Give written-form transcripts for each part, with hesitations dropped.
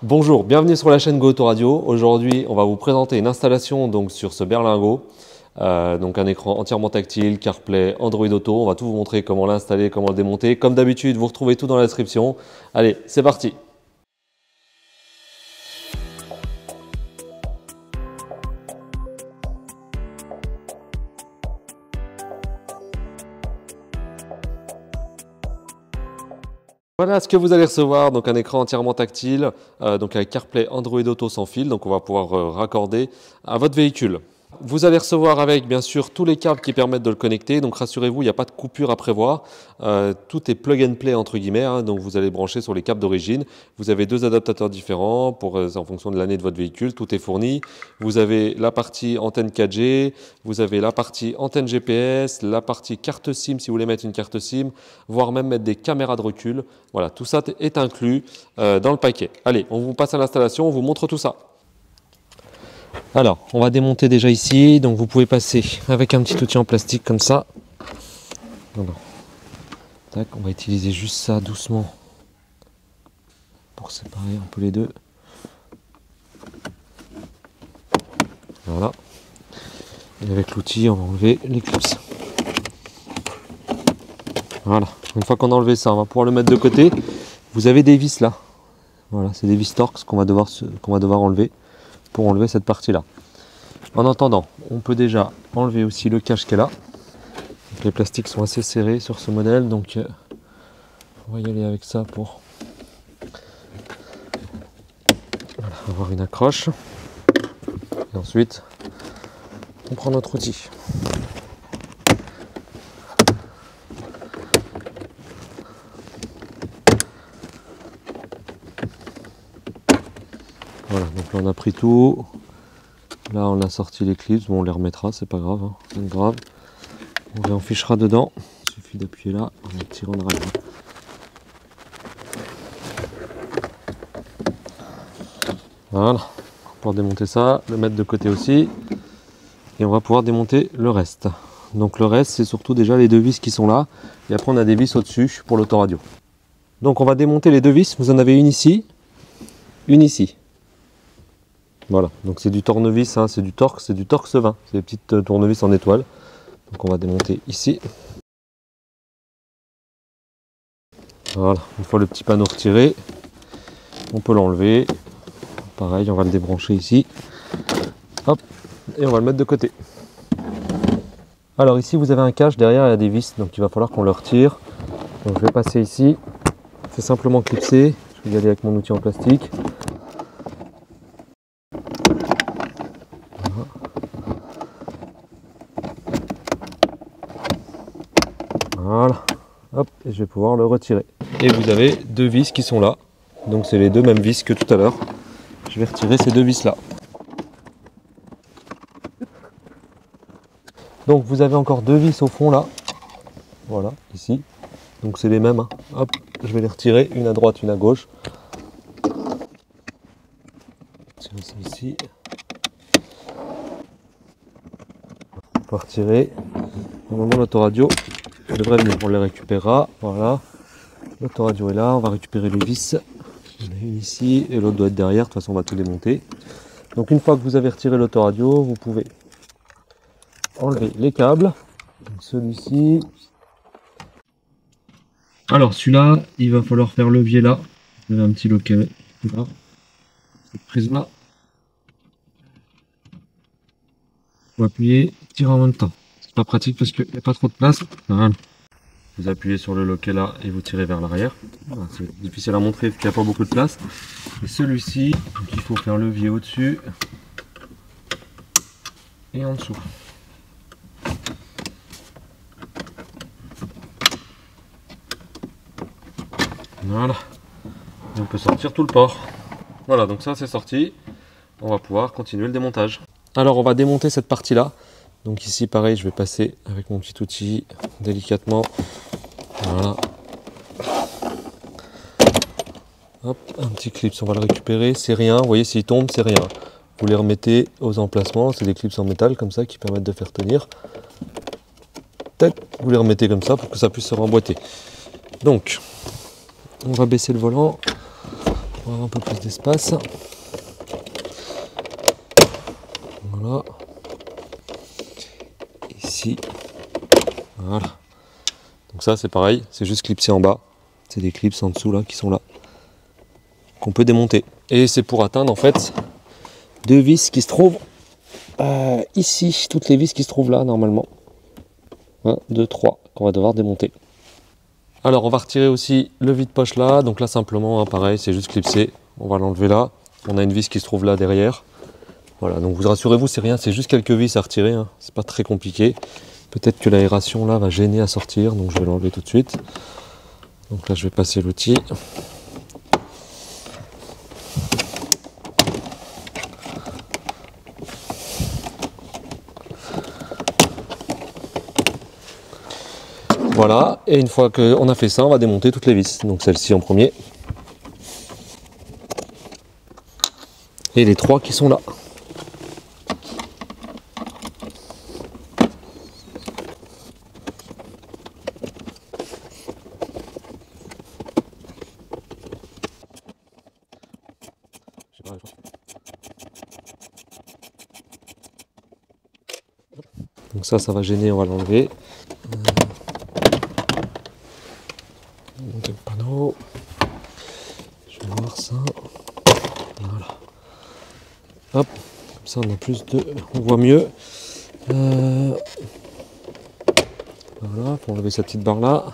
Bonjour, bienvenue sur la chaîne Go Autoradio. Aujourd'hui, on va vous présenter une installation donc, sur ce berlingot. Donc un écran entièrement tactile, CarPlay, Android Auto. On va tout vous montrer comment l'installer, comment le démonter. Comme d'habitude, vous retrouvez tout dans la description. Allez, c'est parti! Voilà ce que vous allez recevoir, donc un écran entièrement tactile, donc avec CarPlay, Android Auto sans fil, donc on va pouvoir raccorder à votre véhicule. Vous allez recevoir avec bien sûr tous les câbles qui permettent de le connecter, donc rassurez-vous, il n'y a pas de coupure à prévoir, tout est plug and play entre guillemets, hein, donc vous allez brancher sur les câbles d'origine. Vous avez deux adaptateurs différents en fonction de l'année de votre véhicule, tout est fourni. Vous avez la partie antenne 4G, vous avez la partie antenne GPS, la partie carte SIM si vous voulez mettre une carte SIM, voire même mettre des caméras de recul. Voilà, tout ça est inclus dans le paquet. Allez, on vous passe à l'installation, on vous montre tout ça. Alors, on va démonter déjà ici, donc vous pouvez passer avec un petit outil en plastique comme ça. Voilà. Tac, on va utiliser juste ça doucement pour séparer un peu les deux. Voilà. Et avec l'outil, on va enlever les clips. Voilà. Une fois qu'on a enlevé ça, on va pouvoir le mettre de côté. Vous avez des vis là. Voilà, c'est des vis Torx qu'on va devoir enlever pour enlever cette partie-là. En attendant, on peut déjà enlever aussi le cache qui est là. Donc, les plastiques sont assez serrés sur ce modèle, donc on va y aller avec ça pour voilà, avoir une accroche. Et ensuite, on prend notre outil. Voilà, donc là on a pris tout. Là on a sorti les clips, bon on les remettra, c'est pas grave, hein, rien de grave. On les enfichera dedans, il suffit d'appuyer là, on va tirer en arrière. Voilà, on va pouvoir démonter ça, le mettre de côté aussi. Et on va pouvoir démonter le reste. Donc le reste c'est surtout déjà les deux vis qui sont là. Et après on a des vis au-dessus pour l'autoradio. Donc on va démonter les deux vis, vous en avez une ici, une ici. Voilà, donc c'est du tournevis, hein, c'est du Torx 20, c'est des petites tournevis en étoile. Donc on va démonter ici. Voilà, une fois le petit panneau retiré, on peut l'enlever. Pareil, on va le débrancher ici. Hop, et on va le mettre de côté. Alors ici vous avez un cache, derrière il y a des vis, donc il va falloir qu'on le retire. Donc je vais passer ici, c'est simplement clipser, je vais y aller avec mon outil en plastique. Voilà, hop, et je vais pouvoir le retirer. Et vous avez deux vis qui sont là, donc c'est les deux mêmes vis que tout à l'heure. Je vais retirer ces deux vis là. Donc vous avez encore deux vis au fond là, voilà, ici. Donc c'est les mêmes, hein. Hop, je vais les retirer, une à droite, une à gauche. Tirer ça ici. On peut retirer. Au moment de l'autoradio, je devrais venir, on les récupérera, voilà. L'autoradio est là, on va récupérer les vis. Il y en a une ici et l'autre doit être derrière, de toute façon on va tout démonter. Donc une fois que vous avez retiré l'autoradio, vous pouvez enlever les câbles. Celui-ci. Alors celui-là, il va falloir faire levier là. Vous avez un petit loquet là. Cette prise là. Vous appuyer, tirer en même temps. C'est pas pratique parce qu'il n'y a pas trop de place. Voilà. Vous appuyez sur le loquet là et vous tirez vers l'arrière. Voilà, c'est difficile à montrer parce qu'il n'y a pas beaucoup de place. Et celui-ci, donc il faut faire levier au-dessus et en dessous. Voilà. Et on peut sortir tout le port. Voilà, donc ça c'est sorti. On va pouvoir continuer le démontage. Alors on va démonter cette partie là. Donc ici pareil, je vais passer avec mon petit outil délicatement. Voilà. Hop, un petit clip, on va le récupérer, c'est rien, vous voyez s'il tombe, c'est rien. Vous les remettez aux emplacements, c'est des clips en métal comme ça qui permettent de faire tenir. Tac, vous les remettez comme ça pour que ça puisse se remboîter. Donc, on va baisser le volant. pour avoir un peu plus d'espace. Voilà. Ici. Voilà. Donc ça c'est pareil, c'est juste clipsé en bas. C'est des clips en dessous là qui sont là. Qu'on peut démonter. Et c'est pour atteindre en fait deux vis qui se trouvent ici. Toutes les vis qui se trouvent là normalement. 1, 2, 3 qu'on va devoir démonter. Alors on va retirer aussi le vide-poche là. Donc là simplement, hein, pareil, c'est juste clipsé. On va l'enlever là. On a une vis qui se trouve là derrière. Voilà, donc vous rassurez-vous, c'est rien, c'est juste quelques vis à retirer, hein. C'est pas très compliqué. Peut-être que l'aération là va gêner à sortir, donc je vais l'enlever tout de suite. Donc là je vais passer l'outil. Voilà, et une fois qu'on a fait ça, on va démonter toutes les vis. Donc celle-ci en premier. Et les trois qui sont là. Donc ça va gêner, on va l'enlever. Monter le panneau. Je vais voir ça. Voilà. Hop, comme ça on a plus de. On voit mieux. Voilà, pour enlever cette petite barre là.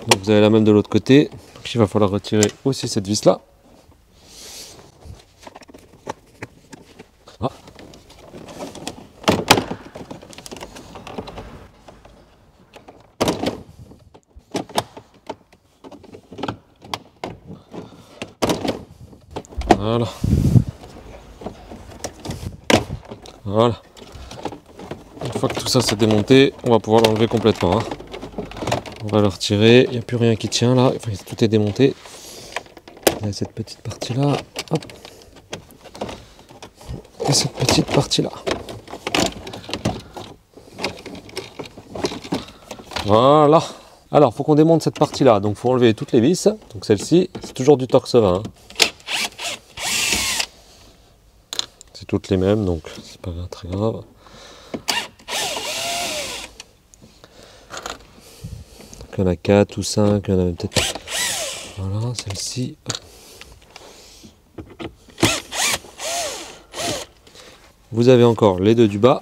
Donc vous avez la même de l'autre côté. Donc il va falloir retirer aussi cette vis là. Ah. Voilà. Voilà. Une fois que tout ça s'est démonté, on va pouvoir l'enlever complètement, hein. On va le retirer, il n'y a plus rien qui tient là, enfin tout est démonté. Il y a cette petite partie là, hop. Et cette petite partie là. Voilà. Alors, il faut qu'on démonte cette partie là, donc il faut enlever toutes les vis. Donc celle-ci, c'est toujours du torx 20. Hein. C'est toutes les mêmes, donc c'est pas très grave. Donc, il y en a 4 ou 5, il y en a peut-être. Voilà, celle-ci. Vous avez encore les deux du bas.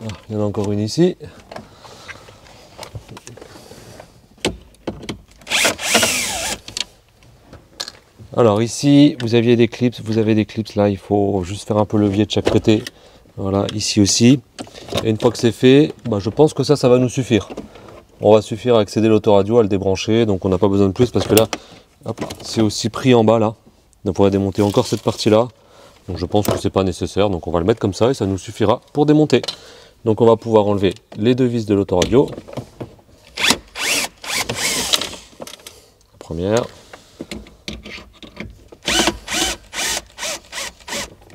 Ah, il y en a encore une ici. Alors ici, vous aviez des clips, vous avez des clips là, il faut juste faire un peu levier de chaque côté. Voilà, ici aussi. Et une fois que c'est fait, je pense que ça va nous suffire. On va suffire à accéder à l'autoradio, à le débrancher, donc on n'a pas besoin de plus parce que là, c'est aussi pris en bas là. On pourrait démonter encore cette partie là. Donc je pense que c'est pas nécessaire, donc on va le mettre comme ça et ça nous suffira pour démonter. Donc on va pouvoir enlever les deux vis de l'autoradio. La première.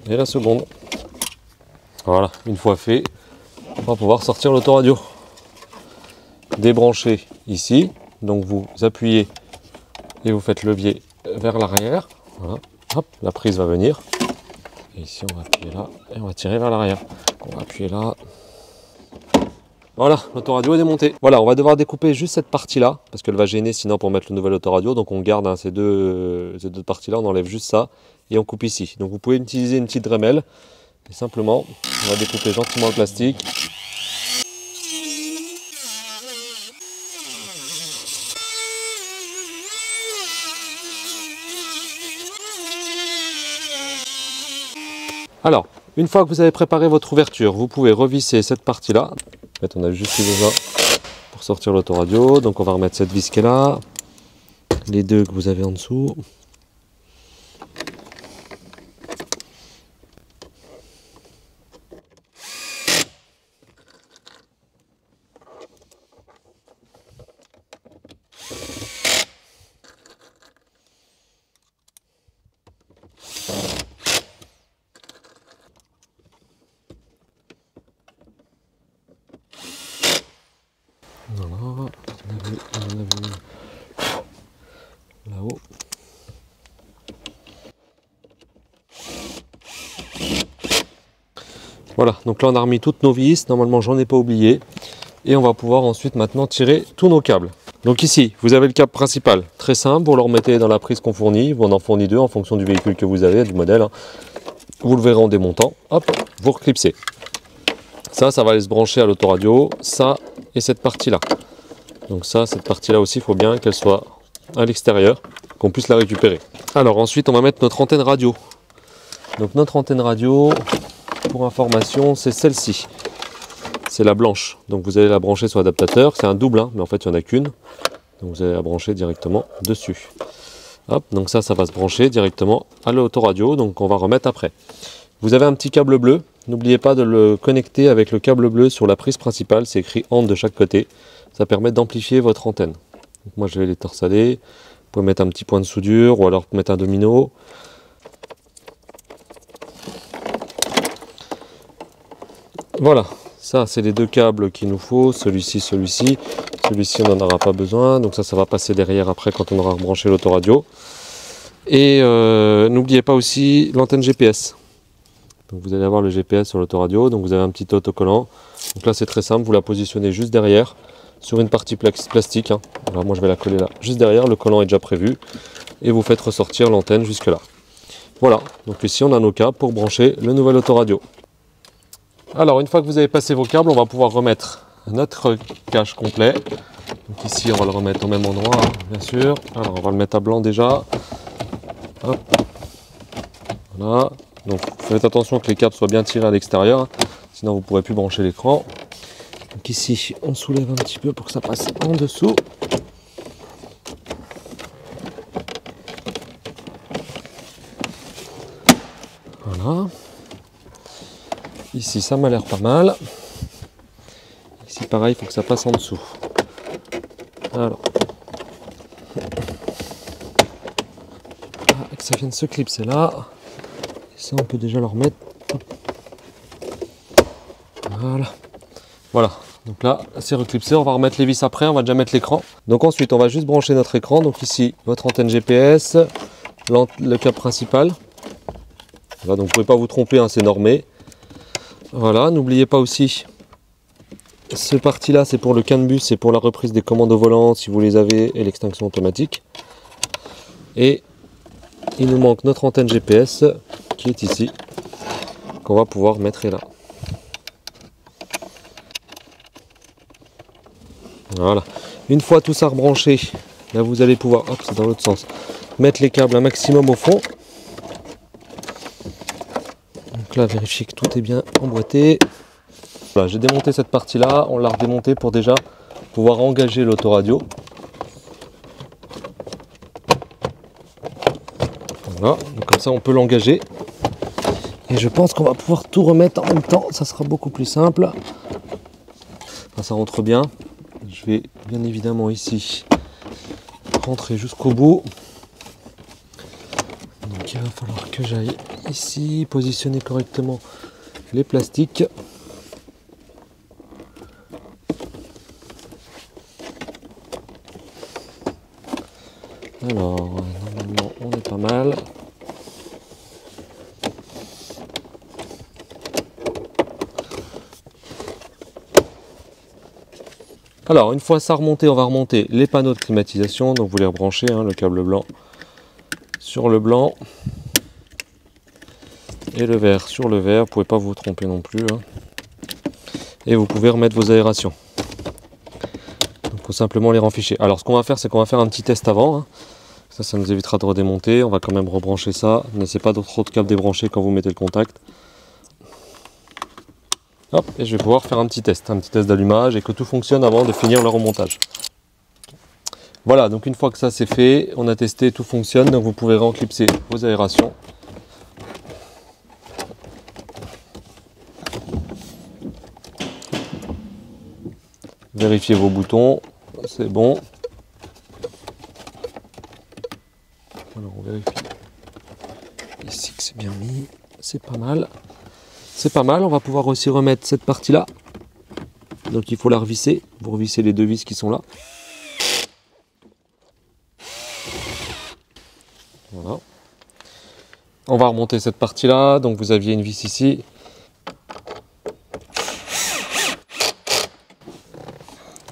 Et la seconde. Voilà, une fois fait, on va pouvoir sortir l'autoradio. Débrancher ici, donc vous appuyez et vous faites levier vers l'arrière. Voilà, hop, la prise va venir. Et ici on va appuyer là et on va tirer vers l'arrière. On va appuyer là. Voilà, l'autoradio est démonté. Voilà, on va devoir découper juste cette partie-là, parce qu'elle va gêner sinon pour mettre le nouvel autoradio. Donc on garde ces deux parties-là, on enlève juste ça et on coupe ici. Donc vous pouvez utiliser une petite Dremel. Et simplement, on va découper gentiment le plastique. Alors, une fois que vous avez préparé votre ouverture, vous pouvez revisser cette partie-là. En fait, on a juste besoin pour sortir l'autoradio. Donc on va remettre cette vis qui est là, les deux que vous avez en dessous. Là-haut. Voilà, donc là on a remis toutes nos vis, normalement j'en ai pas oublié. Et on va pouvoir ensuite maintenant tirer tous nos câbles. Donc ici, vous avez le câble principal, très simple, vous le remettez dans la prise qu'on fournit, on en fournit deux en fonction du véhicule que vous avez, du modèle. Hein. Vous le verrez en démontant, hop, vous reclipsez. Ça va aller se brancher à l'autoradio, ça et cette partie-là. Donc ça, cette partie-là aussi, il faut bien qu'elle soit à l'extérieur, qu'on puisse la récupérer. Alors ensuite, on va mettre notre antenne radio. Donc notre antenne radio, pour information, c'est celle-ci. C'est la blanche. Donc vous allez la brancher sur l'adaptateur. C'est un double, hein, mais en fait, il n'y en a qu'une. Donc vous allez la brancher directement dessus. Hop, donc ça va se brancher directement à l'autoradio. Donc on va remettre après. Vous avez un petit câble bleu. N'oubliez pas de le connecter avec le câble bleu sur la prise principale. C'est écrit ANT de chaque côté. Ça permet d'amplifier votre antenne. Donc moi, je vais les torsader. Vous pouvez mettre un petit point de soudure ou alors mettre un domino. Voilà, ça c'est les deux câbles qu'il nous faut, celui-ci, celui-ci. Celui-ci on n'en aura pas besoin, donc ça va passer derrière après quand on aura rebranché l'autoradio. Et n'oubliez pas aussi l'antenne GPS. Donc vous allez avoir le GPS sur l'autoradio, donc vous avez un petit autocollant. Donc là c'est très simple, vous la positionnez juste derrière, sur une partie plastique. Hein. Alors moi je vais la coller là, juste derrière, le collant est déjà prévu. Et vous faites ressortir l'antenne jusque là. Voilà, donc ici on a nos câbles pour brancher le nouvel autoradio. Alors une fois que vous avez passé vos câbles, on va pouvoir remettre notre cache complet. Donc ici on va le remettre au même endroit, hein, bien sûr. Alors on va le mettre à blanc déjà. Hop. Voilà. Donc faites attention que les câbles soient bien tirés à l'extérieur, hein, sinon vous ne pourrez plus brancher l'écran. Donc ici on soulève un petit peu pour que ça passe en dessous. Voilà. Ici ça m'a l'air pas mal. Ici pareil, il faut que ça passe en dessous. Alors. Ah, que ça vienne se clipser là. Et ça on peut déjà le remettre. Voilà. Voilà. Donc là c'est reclipsé, on va remettre les vis après, on va déjà mettre l'écran. Donc ensuite on va juste brancher notre écran. Donc ici votre antenne GPS, le câble principal. Voilà, donc vous ne pouvez pas vous tromper, hein, c'est normé. Voilà, n'oubliez pas aussi, ce parti-là, c'est pour le CAN bus, c'est pour la reprise des commandes au volant, si vous les avez, et l'extinction automatique. Et il nous manque notre antenne GPS, qui est ici, qu'on va pouvoir mettre là. Voilà. Une fois tout ça rebranché, là vous allez pouvoir, hop, c'est dans l'autre sens, mettre les câbles un maximum au fond. Donc là, vérifiez que tout est bien emboîté. Voilà, j'ai démonté cette partie-là, on l'a redémonté pour déjà pouvoir engager l'autoradio. Voilà, donc comme ça on peut l'engager. Et je pense qu'on va pouvoir tout remettre en même temps, ça sera beaucoup plus simple. Enfin, ça rentre bien. Je vais bien évidemment ici rentrer jusqu'au bout. Donc il va falloir que j'aille ici, positionner correctement les plastiques. Alors, normalement on est pas mal. Alors, une fois ça remonté, on va remonter les panneaux de climatisation. Donc vous les rebranchez, hein, le câble blanc sur le blanc. Et le vert sur le vert, vous ne pouvez pas vous tromper non plus. Hein. Et vous pouvez remettre vos aérations. Donc il faut simplement les renficher. Alors ce qu'on va faire, c'est qu'on va faire un petit test avant. Hein. Ça nous évitera de redémonter. On va quand même rebrancher ça. Ne laissez pas trop de câbles débranchés quand vous mettez le contact. Hop, et je vais pouvoir faire un petit test d'allumage et que tout fonctionne avant de finir le remontage. Voilà, donc une fois que ça c'est fait, on a testé, tout fonctionne, donc vous pouvez réenclipser vos aérations. Vérifiez vos boutons, c'est bon. Alors on vérifie ici que c'est bien mis, c'est pas mal. C'est pas mal, on va pouvoir aussi remettre cette partie-là. Donc il faut la revisser, vous revissez les deux vis qui sont là. Voilà. On va remonter cette partie-là. Donc vous aviez une vis ici.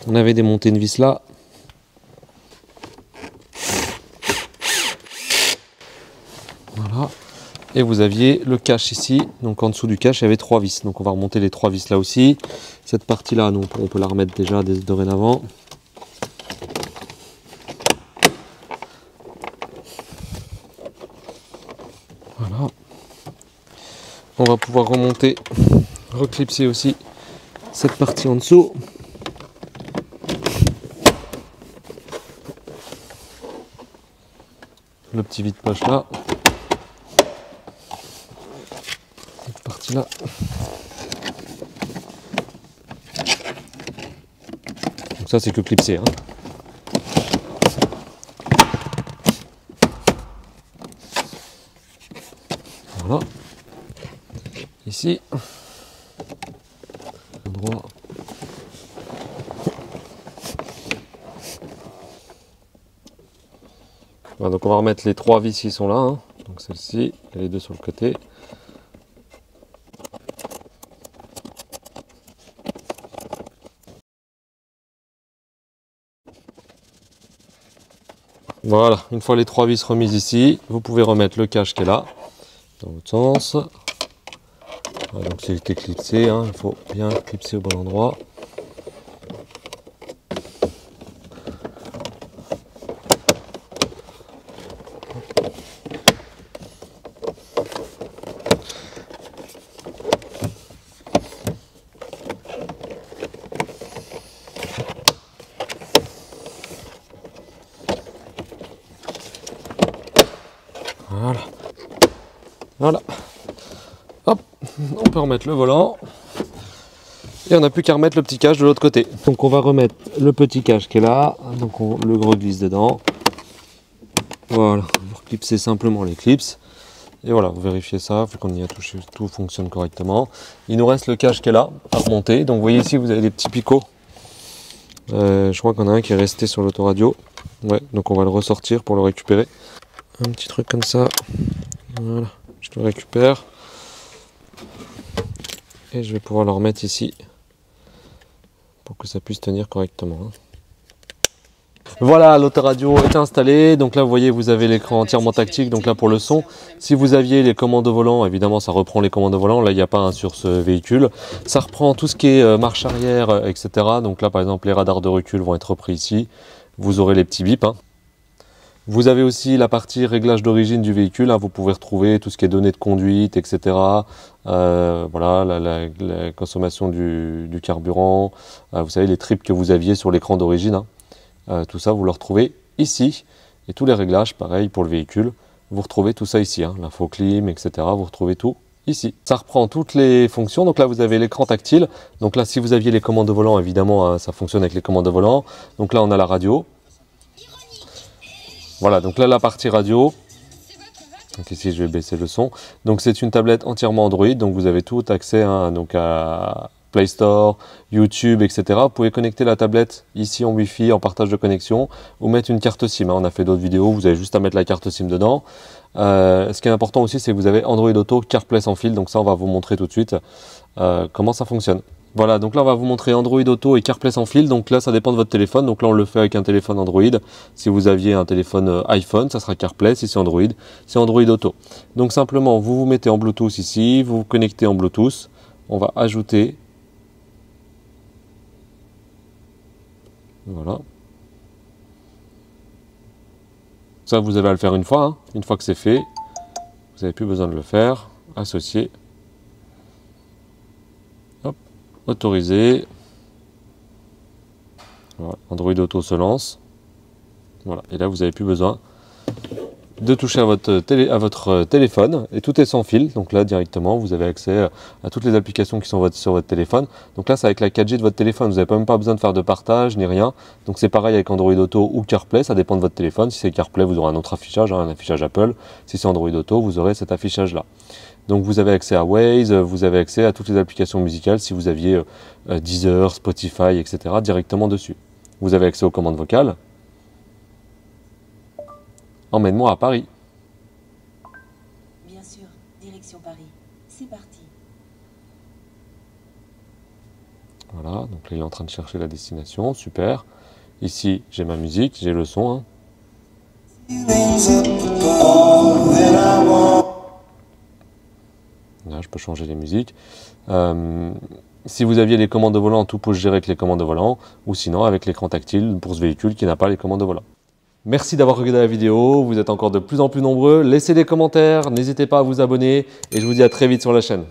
On avait démonté une vis là. Voilà. Et vous aviez le cache ici. Donc en dessous du cache, il y avait 3 vis. Donc on va remonter les 3 vis là aussi. Cette partie-là, on peut la remettre déjà dorénavant. Voilà. On va pouvoir remonter, reclipser aussi cette partie en dessous. Le petit vide-poche là. Cette partie-là. Donc ça, c'est que clipser. Hein. Voilà. Ici. Endroit. Voilà, donc on va remettre les 3 vis qui sont là. Hein. Donc celle-ci et les 2 sur le côté. Voilà, une fois les 3 vis remises ici, vous pouvez remettre le cache qui est là, dans l'autre sens. Voilà, donc c'est clipsé, hein, il faut bien clipser au bon endroit. Voilà. Voilà. Hop, on peut remettre le volant. Et on n'a plus qu'à remettre le petit cache de l'autre côté. Donc on va remettre le petit cache qui est là. Donc le gros glisse dedans. Voilà, vous reclipsez simplement les clips. Et voilà, vous vérifiez ça, vu qu'on y a touché, tout fonctionne correctement. Il nous reste le cache qui est là, à remonter. Donc vous voyez ici, vous avez des petits picots. Je crois qu'on a un qui est resté sur l'autoradio. Ouais, donc on va le ressortir pour le récupérer. Un petit truc comme ça. Voilà, je le récupère. Et je vais pouvoir le remettre ici. Pour que ça puisse tenir correctement. Voilà, l'autoradio est installée. Donc là, vous voyez, vous avez l'écran entièrement tactile. Donc là, pour le son, si vous aviez les commandes au volant, évidemment, ça reprend les commandes au volant. Là, il n'y a pas un sur ce véhicule. Ça reprend tout ce qui est marche arrière, etc. Donc là, par exemple, les radars de recul vont être repris ici. Vous aurez les petits bips. Hein. Vous avez aussi la partie réglage d'origine du véhicule. Hein. Vous pouvez retrouver tout ce qui est données de conduite, etc. Voilà, la consommation du carburant. Vous savez, les trips que vous aviez sur l'écran d'origine. Hein. Tout ça, vous le retrouvez ici. Et tous les réglages, pareil pour le véhicule. Vous retrouvez tout ça ici. Hein. L'info clim, etc. Vous retrouvez tout ici. Ça reprend toutes les fonctions. Donc là, vous avez l'écran tactile. Donc là, si vous aviez les commandes de volant, évidemment, hein, ça fonctionne avec les commandes de volant. Donc là, on a la radio. Voilà, donc là, la partie radio. Donc ici, je vais baisser le son. Donc c'est une tablette entièrement Android. Donc vous avez tout accès hein, donc à Play Store, YouTube, etc. Vous pouvez connecter la tablette ici en Wi-Fi, en partage de connexion, ou mettre une carte SIM. Hein. On a fait d'autres vidéos, vous avez juste à mettre la carte SIM dedans. Ce qui est important aussi, c'est que vous avez Android Auto, CarPlay sans fil. Donc ça, on va vous montrer tout de suite comment ça fonctionne. Voilà, donc là on va vous montrer Android Auto et CarPlay sans fil. Donc là ça dépend de votre téléphone. Donc là on le fait avec un téléphone Android. Si vous aviez un téléphone iPhone, ça sera CarPlay. Si c'est Android, c'est Android Auto. Donc simplement vous vous mettez en Bluetooth ici, vous vous connectez en Bluetooth. On va ajouter. Voilà. Ça vous avez à le faire une fois. Hein. Une fois que c'est fait, vous n'avez plus besoin de le faire. Associer. Hop. Autoriser. Voilà. Android Auto se lance. Voilà. Et là, vous n'avez plus besoin de toucher à votre téléphone. Et tout est sans fil. Donc là, directement, vous avez accès à toutes les applications qui sont sur votre téléphone. Donc là, c'est avec la 4G de votre téléphone. Vous n'avez même pas besoin de faire de partage ni rien. Donc c'est pareil avec Android Auto ou CarPlay. Ça dépend de votre téléphone. Si c'est CarPlay, vous aurez un autre affichage, hein, un affichage Apple. Si c'est Android Auto, vous aurez cet affichage-là. Donc vous avez accès à Waze, vous avez accès à toutes les applications musicales si vous aviez Deezer, Spotify, etc. directement dessus. Vous avez accès aux commandes vocales. Emmène-moi à Paris. Voilà, donc là il est en train de chercher la destination, super. Ici j'ai ma musique, j'ai le son. Hein. Là, je peux changer les musiques. Si vous aviez les commandes de volant, tout peut se gérer avec les commandes de volant, ou sinon avec l'écran tactile pour ce véhicule qui n'a pas les commandes de volant. Merci d'avoir regardé la vidéo, vous êtes encore de plus en plus nombreux. Laissez des commentaires, n'hésitez pas à vous abonner et je vous dis à très vite sur la chaîne.